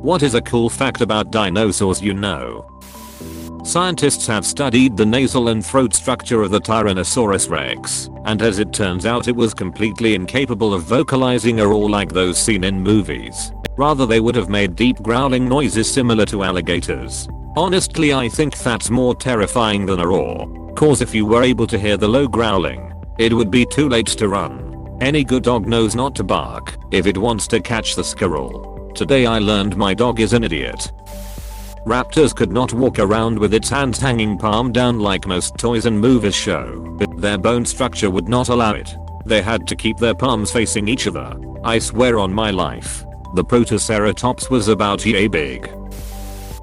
What is a cool fact about dinosaurs you know? Scientists have studied the nasal and throat structure of the Tyrannosaurus rex, and as it turns out it was completely incapable of vocalizing a roar like those seen in movies. Rather they would have made deep growling noises similar to alligators. Honestly I think that's more terrifying than a roar, cause if you were able to hear the low growling, it would be too late to run. Any good dog knows not to bark if it wants to catch the squirrel. Today I learned my dog is an idiot. Raptors could not walk around with its hands hanging palm down like most toys and movies show. Their bone structure would not allow it. They had to keep their palms facing each other. I swear on my life. The Protoceratops was about yay big.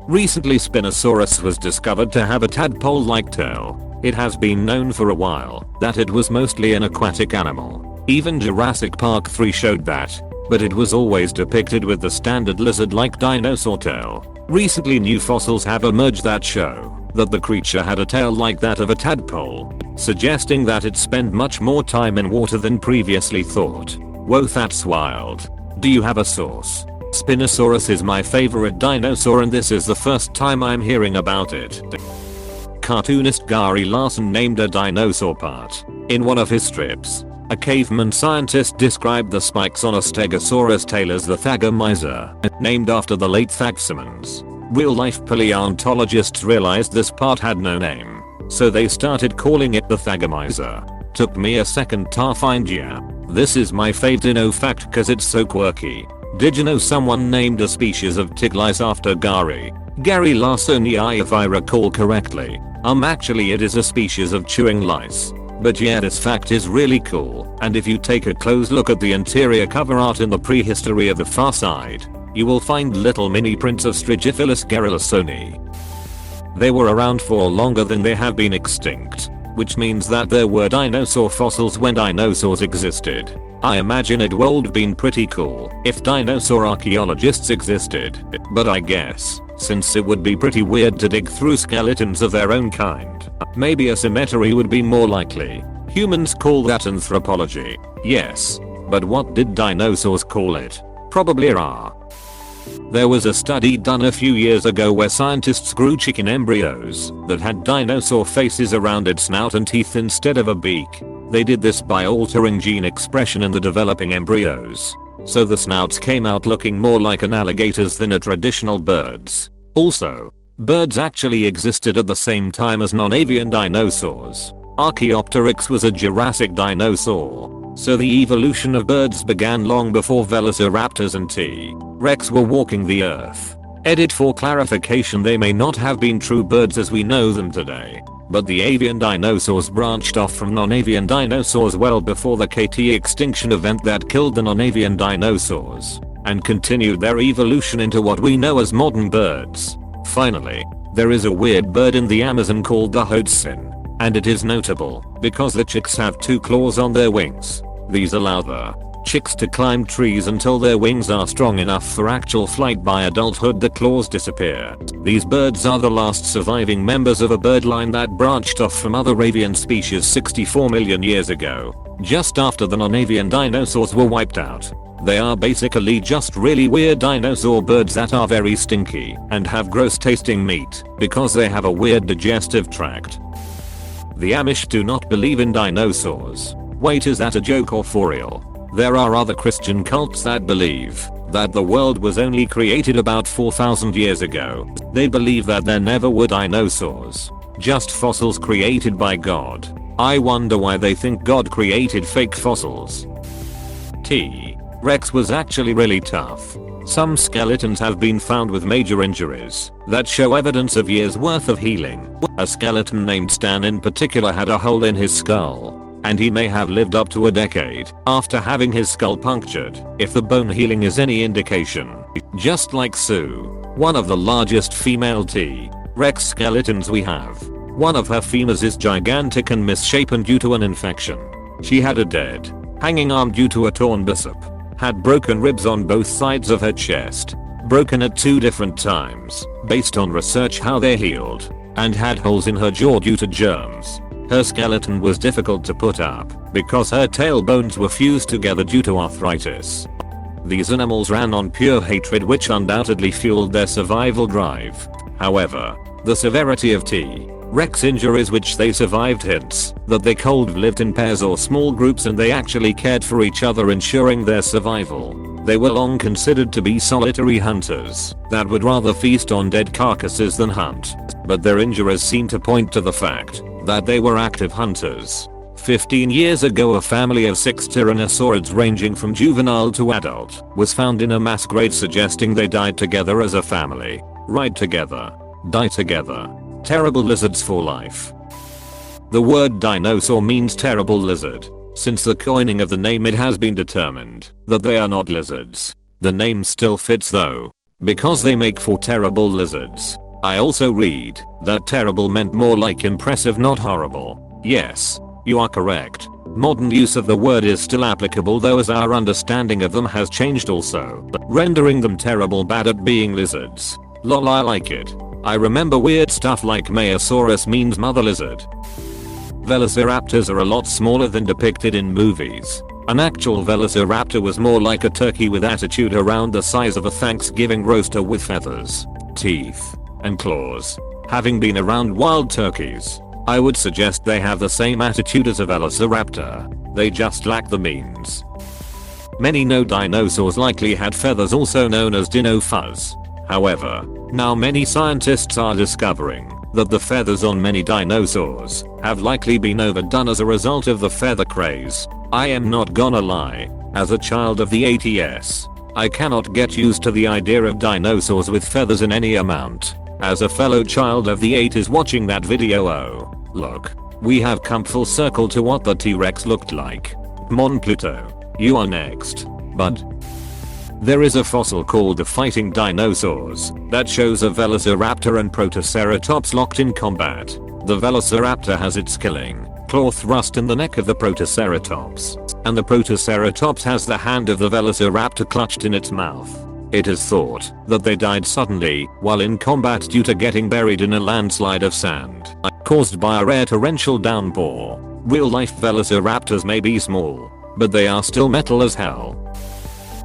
Recently Spinosaurus was discovered to have a tadpole-like tail. It has been known for a while that it was mostly an aquatic animal. Even Jurassic Park 3 showed that, but it was always depicted with the standard lizard-like dinosaur tail. Recently new fossils have emerged that show that the creature had a tail like that of a tadpole, suggesting that it spent much more time in water than previously thought. Whoa, that's wild. Do you have a source? Spinosaurus is my favorite dinosaur and this is the first time I'm hearing about it. Cartoonist Gary Larson named a dinosaur part in one of his strips. A caveman scientist described the spikes on a stegosaurus tail as the thagomizer, named after the late Thagsomans. Real-life paleontologists realized this part had no name, so they started calling it the thagomizer. Took me a second to find ya. This is my fave dino fact cause it's so quirky. Did you know someone named a species of tick lice after Gary Larson? Yeah, if I recall correctly. Actually it is a species of chewing lice. But yeah, this fact is really cool, and if you take a close look at the interior cover art in the prehistory of the far side, you will find little mini prints of Strigophilus gerylsoni. They were around for longer than they have been extinct, which means that there were dinosaur fossils when dinosaurs existed. I imagine it would have been pretty cool if dinosaur archaeologists existed, but I guess, since it would be pretty weird to dig through skeletons of their own kind, maybe a cemetery would be more likely. Humans call that anthropology. Yes. But what did dinosaurs call it? Probably raw. There was a study done a few years ago where scientists grew chicken embryos that had dinosaur faces around its snout and teeth instead of a beak. They did this by altering gene expression in the developing embryos, so the snouts came out looking more like an alligator's than a traditional bird's. Also, birds actually existed at the same time as non-avian dinosaurs. Archaeopteryx was a Jurassic dinosaur, so the evolution of birds began long before velociraptors and T-Rex were walking the earth. Edit for clarification, they may not have been true birds as we know them today, but the avian dinosaurs branched off from non-avian dinosaurs well before the KT extinction event that killed the non-avian dinosaurs, and continued their evolution into what we know as modern birds. Finally, there is a weird bird in the Amazon called the hoatzin, and it is notable because the chicks have 2 claws on their wings. These allow the chicks to climb trees until their wings are strong enough for actual flight. By adulthood the claws disappear. These birds are the last surviving members of a bird line that branched off from other avian species 64 million years ago, just after the non-avian dinosaurs were wiped out. They are basically just really weird dinosaur birds that are very stinky and have gross tasting meat because they have a weird digestive tract. The Amish do not believe in dinosaurs. Wait, is that a joke or for real? There are other Christian cults that believe that the world was only created about 4,000 years ago. They believe that there never were dinosaurs, just fossils created by God. I wonder why they think God created fake fossils. T-Rex was actually really tough. Some skeletons have been found with major injuries that show evidence of years worth of healing. A skeleton named Stan in particular had a hole in his skull, and he may have lived up to a decade after having his skull punctured, if the bone healing is any indication. Just like Sue, one of the largest female T-Rex skeletons we have. One of her femurs is gigantic and misshapen due to an infection. She had a dead, hanging arm due to a torn bicep, had broken ribs on both sides of her chest, broken at 2 different times, based on research how they healed, and had holes in her jaw due to germs. Her skeleton was difficult to put up because her tail bones were fused together due to arthritis. These animals ran on pure hatred, which undoubtedly fueled their survival drive. However, the severity of T-Rex injuries which they survived hints that they lived in pairs or small groups, and they actually cared for each other, ensuring their survival. They were long considered to be solitary hunters that would rather feast on dead carcasses than hunt, but their injuries seem to point to the fact that they were active hunters. 15 years ago, a family of 6 tyrannosaurids ranging from juvenile to adult was found in a mass grave, suggesting they died together as a family. Ride together, die together. Terrible lizards for life. The word dinosaur means terrible lizard. Since the coining of the name, it has been determined that they are not lizards. The name still fits though, because they make for terrible lizards. I also read that terrible meant more like impressive, not horrible. Yes, you are correct. Modern use of the word is still applicable though, as our understanding of them has changed also, rendering them terrible bad at being lizards. Lol, I like it. I remember weird stuff like Mayosaurus means mother lizard. Velociraptors are a lot smaller than depicted in movies. An actual velociraptor was more like a turkey with attitude, around the size of a Thanksgiving roaster with feathers, teeth, and claws. Having been around wild turkeys, I would suggest they have the same attitude as a velociraptor. They just lack the means. Many know dinosaurs likely had feathers, also known as dino fuzz. However, now many scientists are discovering that the feathers on many dinosaurs have likely been overdone as a result of the feather craze. I am not gonna lie, as a child of the 80s, I cannot get used to the idea of dinosaurs with feathers in any amount. As a fellow child of the 80s watching that video, oh, look, we have come full circle to what the T-Rex looked like. Mon Pluto, you are next. But there is a fossil called the Fighting Dinosaurs that shows a Velociraptor and Protoceratops locked in combat. The Velociraptor has its killing claw thrust in the neck of the Protoceratops, and the Protoceratops has the hand of the Velociraptor clutched in its mouth. It is thought that they died suddenly while in combat due to getting buried in a landslide of sand caused by a rare torrential downpour. Real-life Velociraptors may be small, but they are still metal as hell.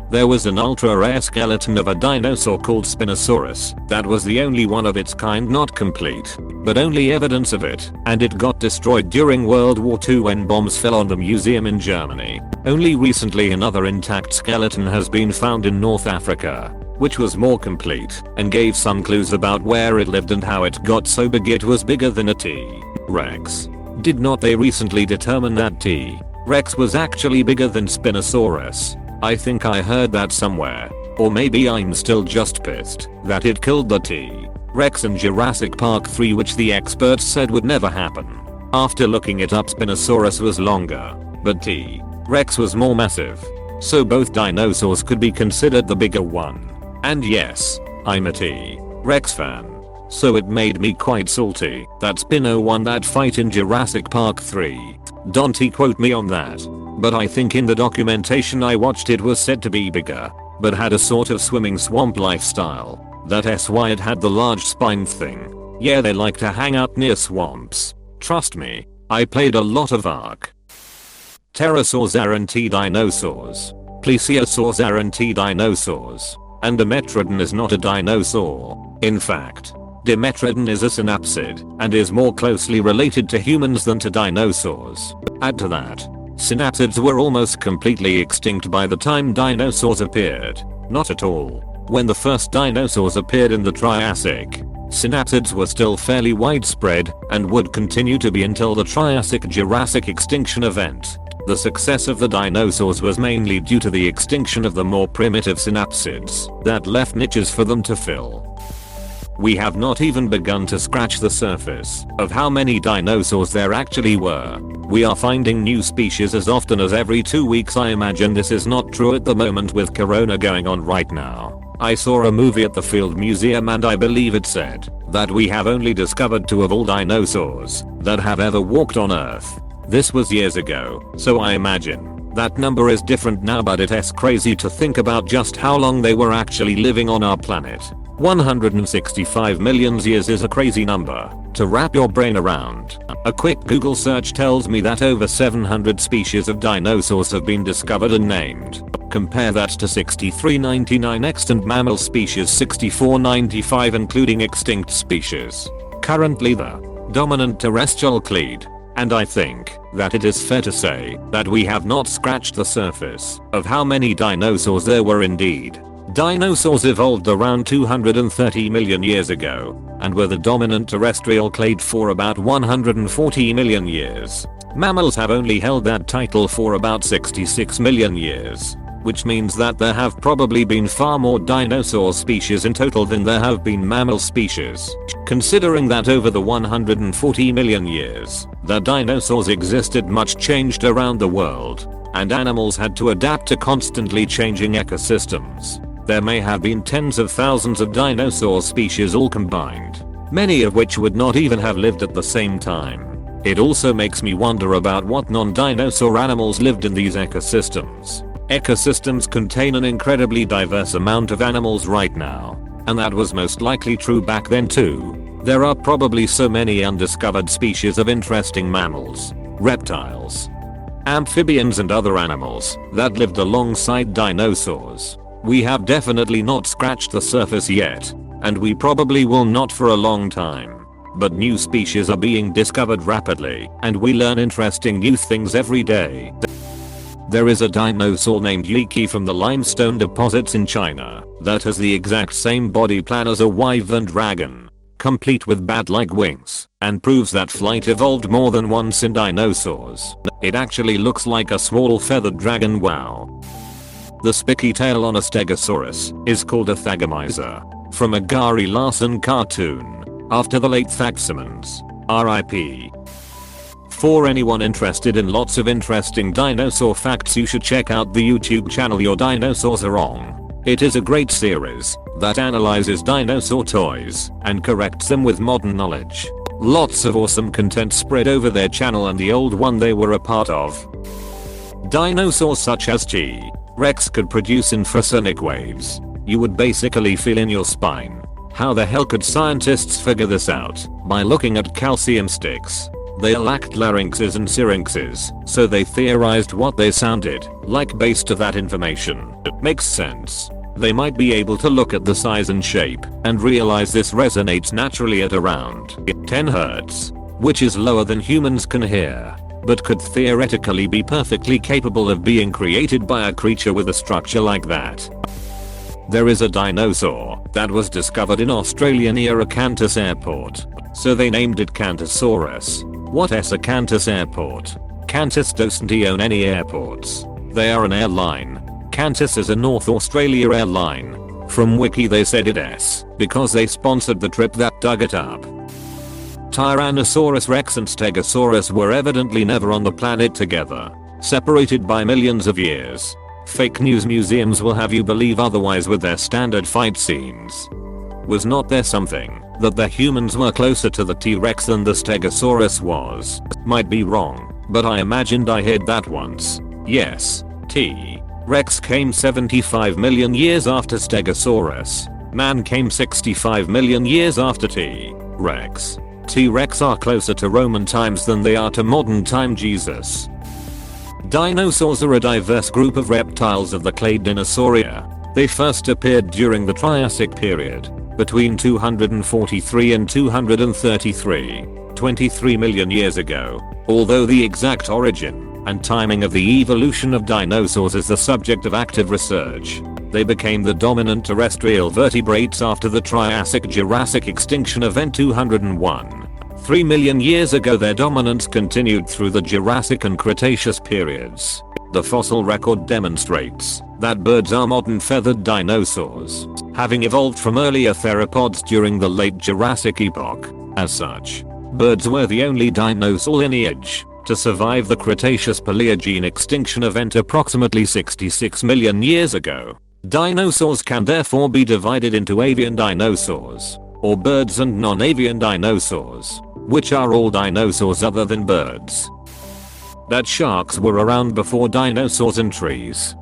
There was an ultra-rare skeleton of a dinosaur called Spinosaurus that was the only one of its kind not complete, but only evidence of it, and it got destroyed during World War II when bombs fell on the museum in Germany. Only recently another intact skeleton has been found in North Africa, which was more complete and gave some clues about where it lived and how it got so big it was bigger than a T-Rex. Did not they recently determine that T-Rex was actually bigger than Spinosaurus? I think I heard that somewhere. Or maybe I'm still just pissed that it killed the T-Rex in Jurassic Park 3, which the experts said would never happen. After looking it up, Spinosaurus was longer, but T-Rex was more massive. So both dinosaurs could be considered the bigger one. And yes, I'm a T-Rex fan. So it made me quite salty that Spino won that fight in Jurassic Park 3. Don't quote me on that. But I think in the documentation I watched it was said to be bigger, but had a sort of swimming swamp lifestyle. That's why it had the large spine thing. Yeah, they like to hang out near swamps. Trust me, I played a lot of Ark. Pterosaurs aren't dinosaurs. Plesiosaurs aren't dinosaurs. And Dimetrodon is not a dinosaur. In fact, Dimetrodon is a synapsid and is more closely related to humans than to dinosaurs. Add to that, synapsids were almost completely extinct by the time dinosaurs appeared. Not at all. When the first dinosaurs appeared in the Triassic, synapsids were still fairly widespread and would continue to be until the Triassic-Jurassic extinction event. The success of the dinosaurs was mainly due to the extinction of the more primitive synapsids that left niches for them to fill. We have not even begun to scratch the surface of how many dinosaurs there actually were. We are finding new species as often as every 2 weeks. I imagine this is not true at the moment with Corona going on right now. I saw a movie at the Field Museum and I believe it said that we have only discovered 2 of all dinosaurs that have ever walked on Earth. This was years ago, so I imagine that number is different now, but it's crazy to think about just how long they were actually living on our planet. 165 million years is a crazy number to wrap your brain around. A quick Google search tells me that over 700 species of dinosaurs have been discovered and named. Compare that to 6399 extant mammal species, 6495 including extinct species. Currently the dominant terrestrial clade. And I think that it is fair to say that we have not scratched the surface of how many dinosaurs there were indeed. Dinosaurs evolved around 230 million years ago and were the dominant terrestrial clade for about 140 million years. Mammals have only held that title for about 66 million years, which means that there have probably been far more dinosaur species in total than there have been mammal species. Considering that over the 140 million years that dinosaurs existed, much changed around the world, and animals had to adapt to constantly changing ecosystems. There may have been tens of thousands of dinosaur species all combined, many of which would not even have lived at the same time. It also makes me wonder about what non-dinosaur animals lived in these ecosystems. Ecosystems contain an incredibly diverse amount of animals right now, and that was most likely true back then too. There are probably so many undiscovered species of interesting mammals, reptiles, amphibians and other animals that lived alongside dinosaurs. We have definitely not scratched the surface yet, and we probably will not for a long time. But new species are being discovered rapidly, and we learn interesting new things every day. There is a dinosaur named Yiki from the limestone deposits in China that has the exact same body plan as a wyvern dragon, complete with bat-like wings, and proves that flight evolved more than once in dinosaurs. It actually looks like a small feathered dragon. Wow. The spiky tail on a stegosaurus is called a thagomizer, from a Gary Larson cartoon, after the late Thaxamans, RIP. For anyone interested in lots of interesting dinosaur facts, you should check out the YouTube channel Your Dinosaurs Are Wrong. It is a great series that analyzes dinosaur toys and corrects them with modern knowledge. Lots of awesome content spread over their channel and the old one they were a part of. Dinosaurs such as T-Rex could produce infrasonic waves. You would basically feel in your spine. How the hell could scientists figure this out? By looking at calcium sticks. They lacked larynxes and syrinxes, so they theorized what they sounded like based on that information. It makes sense. They might be able to look at the size and shape and realize this resonates naturally at around 10 Hz, which is lower than humans can hear, but could theoretically be perfectly capable of being created by a creature with a structure like that. There is a dinosaur that was discovered in Australia near Acanthus Airport, so they named it Cantosaurus. What is Acanthus Airport? Qantas doesn't own any airports. They are an airline. Qantas is a North Australia airline. From Wiki they said it is because they sponsored the trip that dug it up. Tyrannosaurus rex and Stegosaurus were evidently never on the planet together, separated by millions of years. Fake news museums will have you believe otherwise with their standard fight scenes. Was not there something that the humans were closer to the T-Rex than the Stegosaurus was? Might be wrong, but I imagined I heard that once. Yes, T-Rex came 75 million years after Stegosaurus. Man came 65 million years after T-Rex. T-Rex are closer to Roman times than they are to modern time Jesus. Dinosaurs are a diverse group of reptiles of the clade Dinosauria. They first appeared during the Triassic period, between 243 and 233, 23 million years ago. Although the exact origin and timing of the evolution of dinosaurs is the subject of active research, they became the dominant terrestrial vertebrates after the Triassic-Jurassic extinction event 201. 3 million years ago their dominance continued through the Jurassic and Cretaceous periods. The fossil record demonstrates that birds are modern feathered dinosaurs, having evolved from earlier theropods during the late Jurassic epoch. As such, birds were the only dinosaur lineage to survive the Cretaceous-Paleogene extinction event approximately 66 million years ago. Dinosaurs can therefore be divided into avian dinosaurs, or birds, and non-avian dinosaurs, which are all dinosaurs other than birds. That sharks were around before dinosaurs and trees.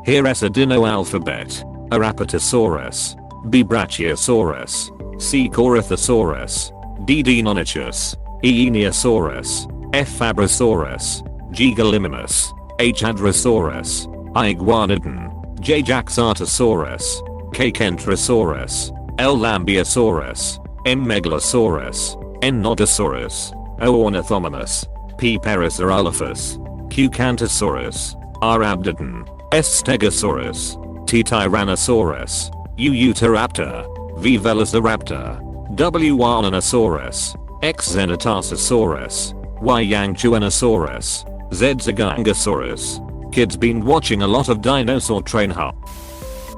Here is a dino alphabet: Arapatosaurus, B. Brachiosaurus, C. Corythosaurus, D. Deinonychus, E. Eneosaurus, F. Fabrosaurus, G. Gallimimus, H. Hadrosaurus, Iguanodon, J. jaxartosaurus, K. kentrosaurus, L. lambeosaurus, M. megalosaurus, N. nodosaurus, O. ornithomimus, P. parasaurolophus, Q. cantosaurus, R. abdodon, S. stegosaurus, T. tyrannosaurus, U. utahraptor, V. velociraptor, W. arnanosaurus, X. xenotarsosaurus, Y. yangchuanosaurus, Z. zygangosaurus. Kids been watching a lot of Dinosaur Train Huh?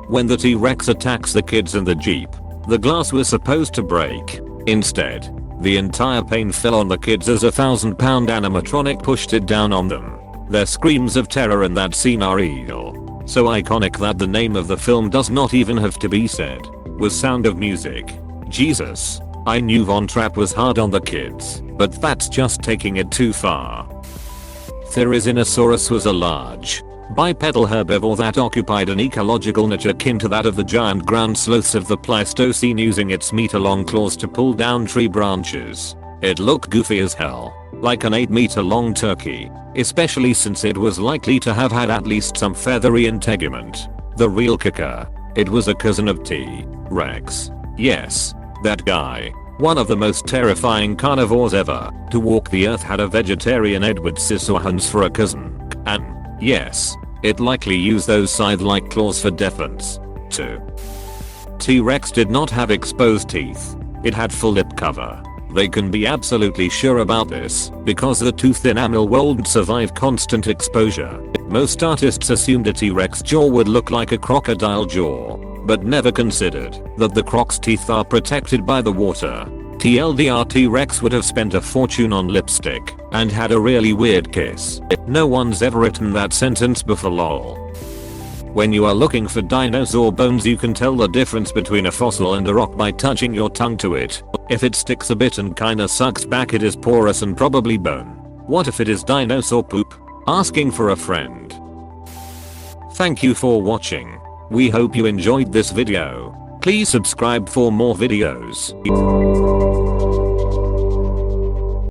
When the T-Rex attacks the kids in the Jeep, the glass was supposed to break. Instead, the entire plane fell on the kids as a 1,000-pound animatronic pushed it down on them. Their screams of terror in that scene are real. So iconic that the name of the film does not even have to be said. Was Sound of Music. Jesus. I knew Von Trapp was hard on the kids, but that's just taking it too far. Therizinosaurus was a large, bipedal herbivore that occupied an ecological niche akin to that of the giant ground sloths of the Pleistocene, using its meter-long claws to pull down tree branches. It looked goofy as hell, like an 8-meter-long turkey, especially since it was likely to have had at least some feathery integument. The real kicker, it was a cousin of T-Rex. Yes, that guy. One of the most terrifying carnivores ever to walk the earth had a vegetarian Edward Scissorhands for a cousin. And yes, it likely used those scythe-like claws for defense, too. T-Rex did not have exposed teeth. It had full lip cover. They can be absolutely sure about this because the toothed enamel won't survive constant exposure. Most artists assumed a T-Rex jaw would look like a crocodile jaw, but never considered that the croc's teeth are protected by the water. TLDR, T-Rex would have spent a fortune on lipstick and had a really weird kiss. No one's ever written that sentence before, lol. When you are looking for dinosaur bones, you can tell the difference between a fossil and a rock by touching your tongue to it. If it sticks a bit and kinda sucks back, it is porous and probably bone. What if it is dinosaur poop? Asking for a friend. Thank you for watching. We hope you enjoyed this video. Please subscribe for more videos.